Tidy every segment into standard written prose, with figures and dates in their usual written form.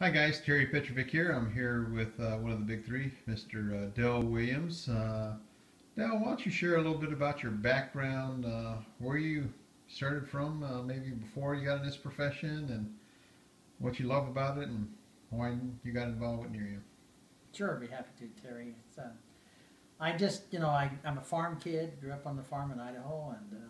Hi guys, Terry Petrovic here. I'm here with one of the big three, Mr. Dell Williams. Dell, why don't you share a little bit about your background, where you started from, maybe before you got in this profession, and what you love about it, and why you got involved with Nerium. Sure, I'd be happy to, Terry. I'm a farm kid, grew up on the farm in Idaho, and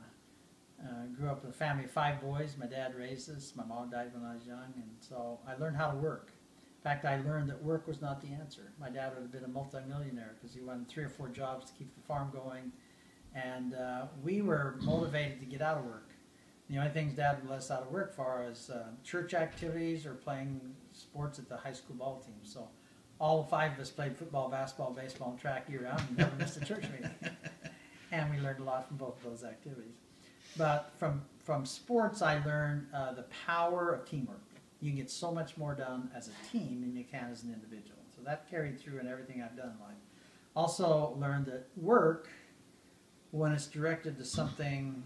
grew up with a family of five boys. My dad raised us. My mom died when I was young, and so I learned how to work. In fact, I learned that work was not the answer. My dad would have been a multimillionaire because he won three or four jobs to keep the farm going, and we were motivated to get out of work. The only things Dad would let us out of work for is church activities or playing sports at the high school ball team. So all five of us played football, basketball, baseball, and track year round and never missed a church meeting. And we learned a lot from both of those activities. But from sports, I learned the power of teamwork. You can get so much more done as a team than you can as an individual. So that carried through in everything I've done in life. Also learned that work, when it's directed to something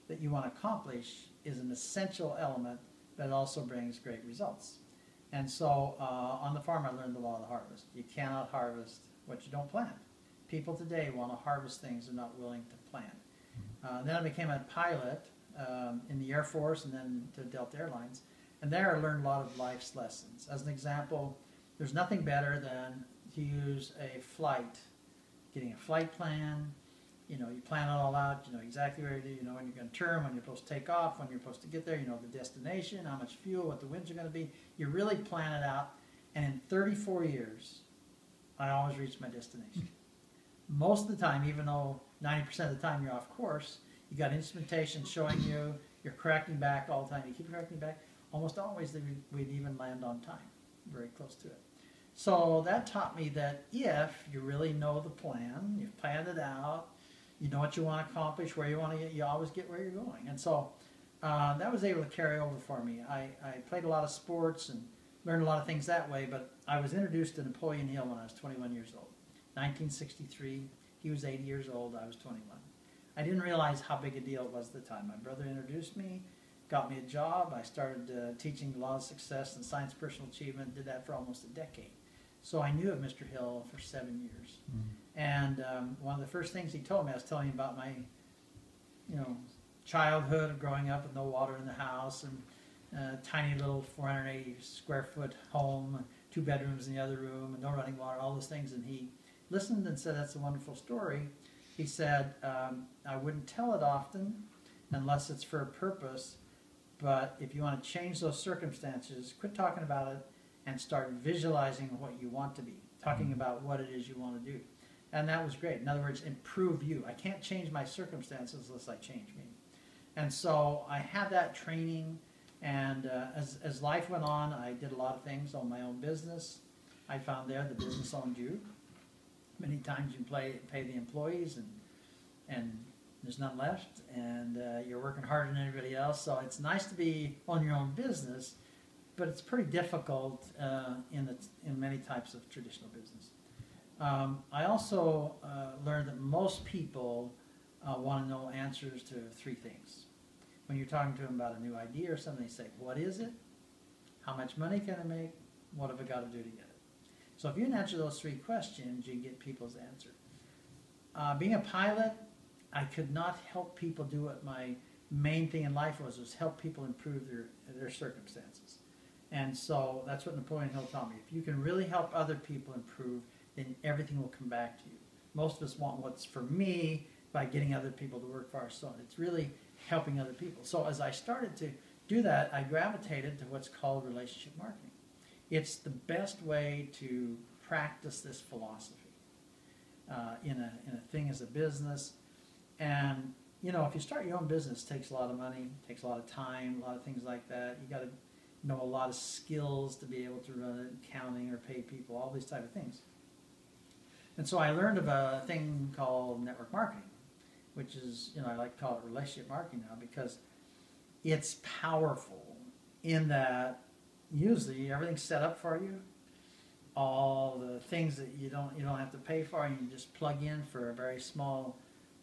that you want to accomplish, is an essential element, but it also brings great results. And so on the farm, I learned the law of the harvest. You cannot harvest what you don't plant. People today want to harvest things they're not willing to plant. Then I became a pilot in the Air Force and then to Delta Airlines. And there I learned a lot of life's lessons. As an example, there's nothing better than to use a flight, getting a flight plan. You know, you plan it all out, you know exactly where you know when you're going to turn, when you're supposed to take off, when you're supposed to get there, you know the destination, how much fuel, what the winds are going to be. You really plan it out. And in 34 years, I always reached my destination. Most of the time, even though 90% of the time you're off course, you got instrumentation showing you're correcting back all the time. You keep correcting back. Almost always we'd even land on time, very close to it. So that taught me that if you really know the plan, you've planned it out, you know what you want to accomplish, where you want to get, you always get where you're going. And so that was able to carry over for me. I played a lot of sports and learned a lot of things that way, but I was introduced to Napoleon Hill when I was 21 years old. 1963, he was 80 years old, I was 21. I didn't realize how big a deal it was at the time. My brother introduced me, got me a job. I started teaching law of success and science personal achievement, did that for almost a decade. So I knew of Mr. Hill for 7 years. And one of the first things he told me, I was telling him about my, childhood of growing up with no water in the house and tiny little 480 square foot home, 2 bedrooms in the other room, and no running water, all those things. And he listened and said, "That's a wonderful story." He said, "I wouldn't tell it often unless it's for a purpose, but if you want to change those circumstances, quit talking about it and start visualizing what you want to be, talking about what it is you want to do." And that was great. In other words, improve you. I can't change my circumstances unless I change me. And so I had that training, and as life went on, I did a lot of things on my own business. I found there the business owned you. Many times you pay the employees, and there's none left, and you're working harder than anybody else. So it's nice to be on your own business, but it's pretty difficult in many types of traditional business. I also learned that most people want to know answers to 3 things. When you're talking to them about a new idea or something, they say, "What is it? How much money can I make? What have I got to do to get it?" So if you can answer those 3 questions, you get people's answer. Being a pilot, I could not help people do what my main thing in life was help people improve their circumstances. And so that's what Napoleon Hill taught me. If you can really help other people improve, then everything will come back to you. Most of us want what's for me by getting other people to work for us. So it's really helping other people. So as I started to do that, I gravitated to what's called relationship marketing. It's the best way to practice this philosophy in a thing as a business. And if you start your own business, it takes a lot of money, it takes a lot of time, a lot of things like that. You got to know a lot of skills to be able to run it, accounting or pay people, all these type of things. And so I learned of a thing called network marketing, which is, I like to call it relationship marketing now, because it's powerful in that usually everything's set up for you. All the things that you don't have to pay for, and you just plug in for a very small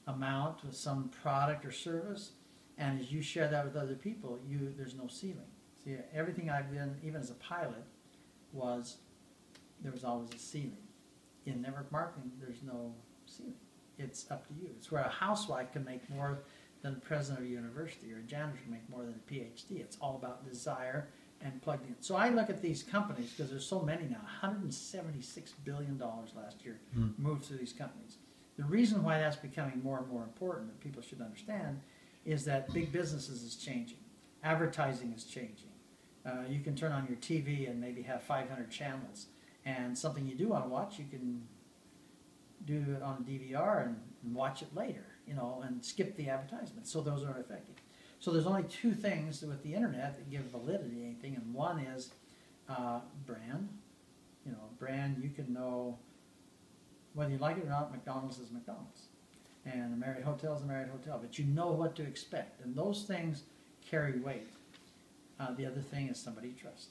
amount with some product or service, and as you share that with other people, there's no ceiling. See, everything I've been, even as a pilot, was there was always a ceiling. In network marketing, there's no ceiling. It's up to you. It's where a housewife can make more than the president of a university, or a janitor can make more than a PhD. It's all about desire and plugged in. So I look at these companies, because there's so many now, $176 billion last year moved through these companies. The reason why that's becoming more and more important that people should understand is that big businesses is changing. Advertising is changing. You can turn on your TV and maybe have 500 channels, and something you do want to watch, you can do it on a DVR and watch it later, you know, and skip the advertisements. So those aren't affected. So there's only two things with the internet that give validity to anything, and one is brand. You know, brand, you can know whether you like it or not. McDonald's is McDonald's, and a Marriott Hotel is a Marriott Hotel, but you know what to expect, and those things carry weight. The other thing is somebody you trust,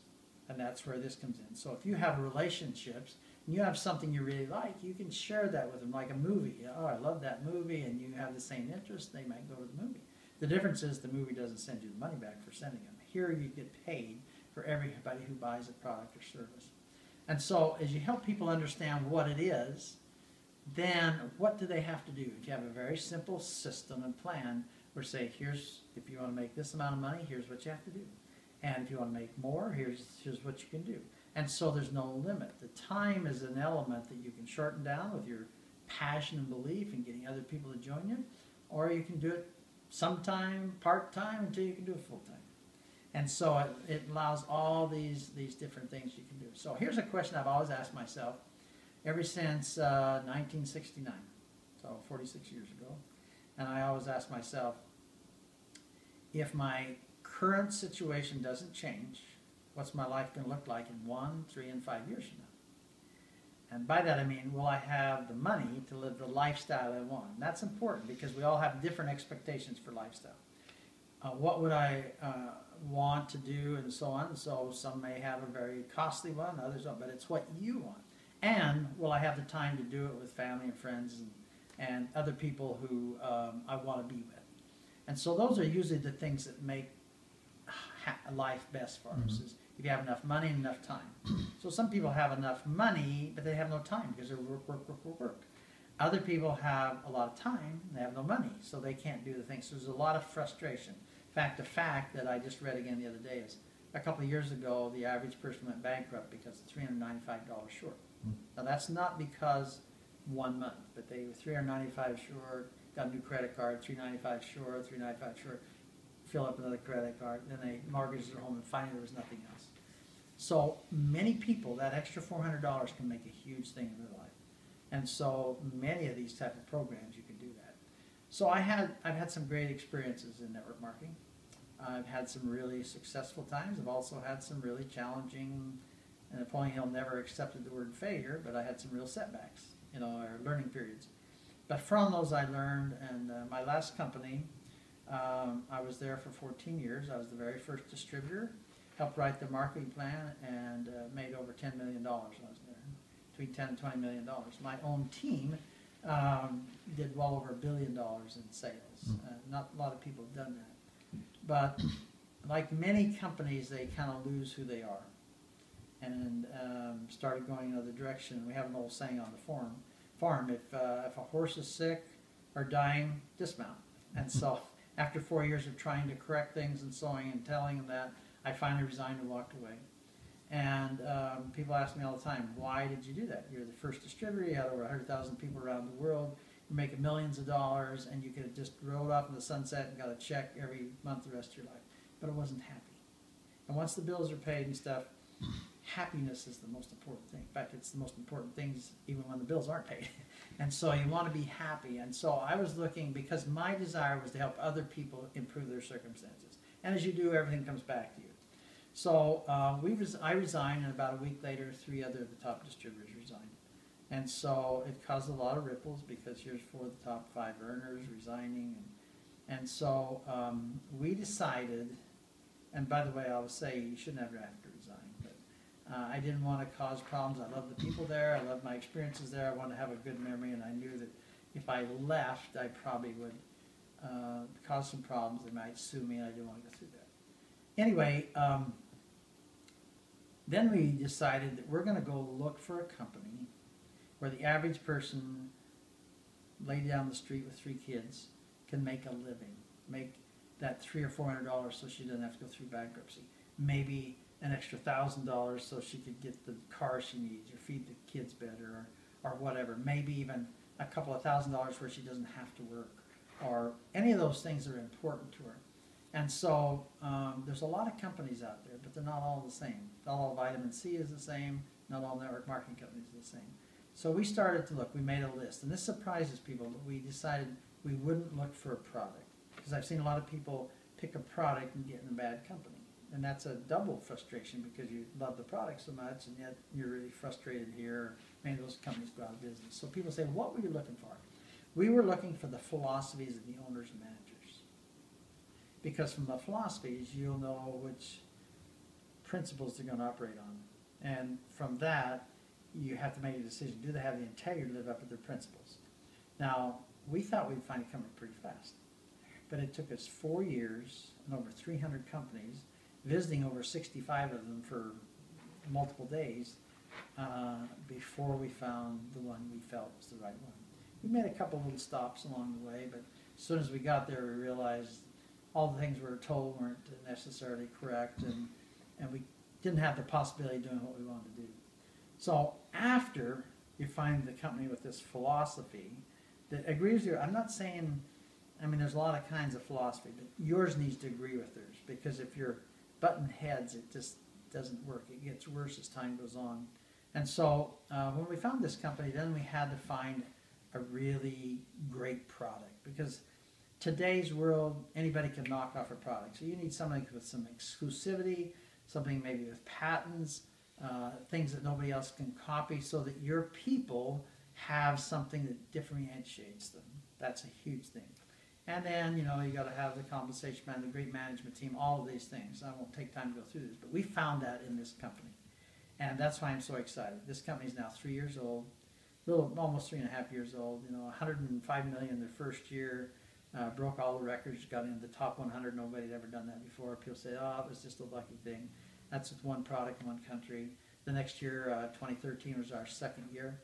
and that's where this comes in. So if you have relationships and you have something you really like, you can share that with them, like a movie. Oh, I love that movie, and you have the same interest, they might go to the movie. The difference is the movie doesn't send you the money back for sending them. Here you get paid for everybody who buys a product or service. And so as you help people understand what it is, then what do they have to do? If you have a very simple system and plan where say, here's, if you want to make this amount of money, here's what you have to do. And if you want to make more, here's what you can do. And so there's no limit. The time is an element that you can shorten down with your passion and belief in getting other people to join you, or you can do it sometime, part-time, until you can do it full-time. And so it allows all these different things you can do. So here's a question I've always asked myself ever since 1969, so 46 years ago. And I always ask myself, if my current situation doesn't change, what's my life going to look like in 1, 3, and 5 years from now? And by that I mean, will I have the money to live the lifestyle I want? And that's important because we all have different expectations for lifestyle. What would I want to do, and so on. So some may have a very costly one, others don't, but it's what you want. And will I have the time to do it with family and friends and other people who I want to be with? And so those are usually the things that make life best for us, is if you have enough money and enough time. So some people have enough money, but they have no time because they're work. Other people have a lot of time, and they have no money, so they can't do the things. So there's a lot of frustration. In fact, the fact that I just read again the other day is a couple of years ago, the average person went bankrupt because of $395 short. Now that's not because 1 month, but they were $395 short, got a new credit card, $395 short, $395 short, fill up another credit card, then they mortgaged their home, and finally there was nothing else. So many people, that extra $400 can make a huge thing in their life. And so many of these type of programs, you can do that. So I've had some great experiences in network marketing. I've had some really successful times. I've also had some really challenging, and Napoleon Hill never accepted the word failure, but I had some real setbacks, you know, or learning periods. But from those I learned, and my last company, I was there for 14 years. I was the very first distributor, helped write the marketing plan, and made over $10 million when I was there, between $10 and $20 million. My own team did well over $1 billion in sales. Not a lot of people have done that. But like many companies, they kind of lose who they are and started going another direction. We have an old saying on the farm, if a horse is sick or dying, dismount. And so after 4 years of trying to correct things and sewing and telling them that, I finally resigned and walked away. And people ask me all the time, why did you do that? You're the first distributor, you had over 100,000 people around the world, you're making millions of dollars, and you could have just rode off in the sunset and got a check every month the rest of your life. But I wasn't happy. And once the bills are paid and stuff, happiness is the most important thing. In fact, it's the most important thing even when the bills aren't paid. And so you want to be happy. And so I was looking, because my desire was to help other people improve their circumstances. And as you do, everything comes back to you. So I resigned, and about a week later, 3 other of the top distributors resigned. And so it caused a lot of ripples, because here's 4 of the top 5 earners resigning. And so we decided, and by the way, I will say you should never have to resign, but I didn't want to cause problems. I love the people there. I love my experiences there. I wanted to have a good memory, and I knew that if I left, I probably would cause some problems. They might sue me, and I didn't want to go through that. Anyway, Then we decided that we're going to go look for a company where the average person laid down the street with 3 kids can make a living, make that $300 or $400 so she doesn't have to go through bankruptcy, maybe an extra $1,000 so she could get the car she needs or feed the kids better or whatever, maybe even a couple of $1,000 where she doesn't have to work, or any of those things that are important to her. And so there's a lot of companies out there, but they're not all the same. Not all vitamin C is the same, not all network marketing companies are the same. So we started to look, we made a list, and this surprises people, but we decided we wouldn't look for a product. Because I've seen a lot of people pick a product and get in a bad company. And that's a double frustration because you love the product so much and yet you're really frustrated here. Many of those companies go out of business. So people say, what were you looking for? We were looking for the philosophies of the owners and managers. Because from the philosophies, you'll know which principles they're going to operate on. And from that, you have to make a decision. Do they have the integrity to live up to their principles? Now, we thought we'd find a company pretty fast. But it took us 4 years and over 300 companies, visiting over 65 of them for multiple days, before we found the one we felt was the right one. We made a couple little stops along the way, but as soon as we got there, we realized all the things we were told weren't necessarily correct, and we didn't have the possibility of doing what we wanted to do. So after you find the company with this philosophy that agrees with you, I'm not saying, I mean, there's a lot of kinds of philosophy, but yours needs to agree with theirs, because if you're button heads, it just doesn't work. It gets worse as time goes on. And so when we found this company, then we had to find a really great product, because today's world, anybody can knock off a product. So you need something with some exclusivity, something maybe with patents, things that nobody else can copy, so that your people have something that differentiates them. That's a huge thing. And then, you know, you got to have the compensation plan, the great management team, all of these things. I won't take time to go through this, but we found that in this company. And that's why I'm so excited. This company is now 3 years old, almost 3.5 years old, you know, 105 million their first year, broke all the records, got into the top 100. Nobody had ever done that before. People say, oh, it was just a lucky thing. That's with one product in one country. The next year, 2013 was our second year.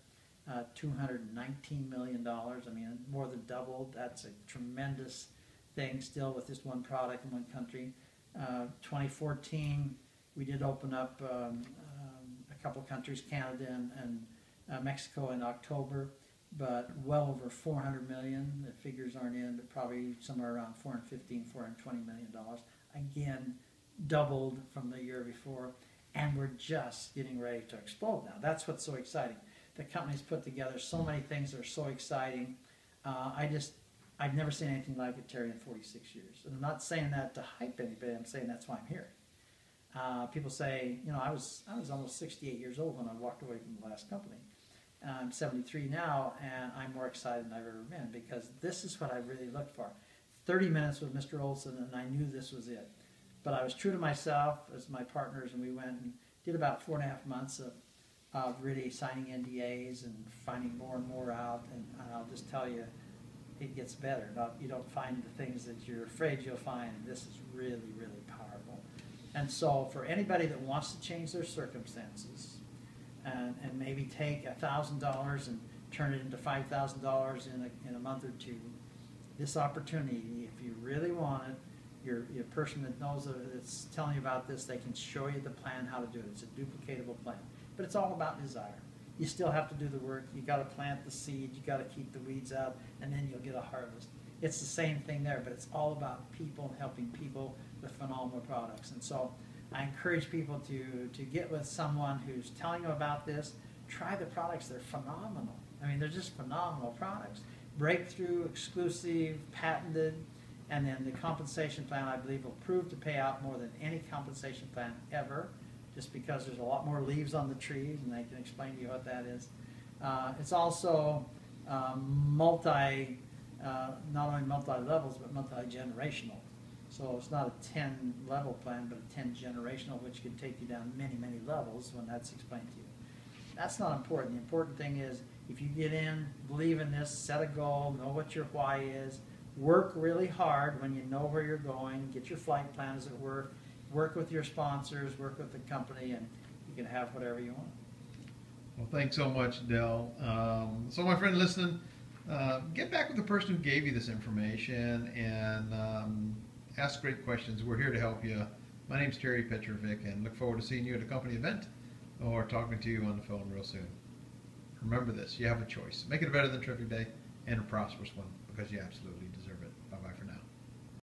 $219 million. I mean, more than doubled. That's a tremendous thing still with just one product in one country. 2014, we did open up a couple countries, Canada and Mexico in October, but well over 400 million. The figures aren't in, but probably somewhere around 415, $420 million. Again, doubled from the year before, and we're just getting ready to explode now. That's what's so exciting. The company's put together so many things that are so exciting. I've never seen anything like it, Terry, in 46 years. And I'm not saying that to hype anybody. I'm saying that's why I'm here. People say, you know, I was almost 68 years old when I walked away from the last company. I'm 73 now, and I'm more excited than I've ever been, because this is what I really looked for. 30 minutes with Mr. Olson, and I knew this was it. But I was true to myself as my partners, and we went and did about 4.5 months of really signing NDAs and finding more and more out. And I'll just tell you, it gets better. You don't find the things that you're afraid you'll find. This is really, really powerful. And so for anybody that wants to change their circumstances and maybe take $1,000 and turn it into $5,000 in a month or two, this opportunity, if you really want it, your person that knows that's telling you about this, they can show you the plan how to do it. It's a duplicatable plan. But it's all about desire. You still have to do the work. You got to plant the seed. You got to keep the weeds out, and then you'll get a harvest. It's the same thing there, but it's all about people and helping people with phenomenal products. And so I encourage people to get with someone who's telling you about this. Try the products. They're phenomenal. I mean, they're just phenomenal products. Breakthrough, exclusive, patented, and then the compensation plan, I believe, will prove to pay out more than any compensation plan ever, just because there's a lot more leaves on the trees, and they can explain to you what that is. It's also not only multi-levels, but multi-generational. So it's not a 10-level plan, but a 10-generational, which can take you down many, many levels when that's explained to you. That's not important. The important thing is, if you get in, believe in this, set a goal, know what your why is, work really hard when you know where you're going, get your flight plan, as it were, work with your sponsors, work with the company, and you can have whatever you want. Well, thanks so much, Dell. So my friend listening, get back with the person who gave you this information and ask great questions. We're here to help you. My name's Terry Petrovic, and look forward to seeing you at a company event or talking to you on the phone real soon. Remember this, you have a choice. Make it a better than terrific day and a prosperous one, because you absolutely deserve it. Bye-bye for now.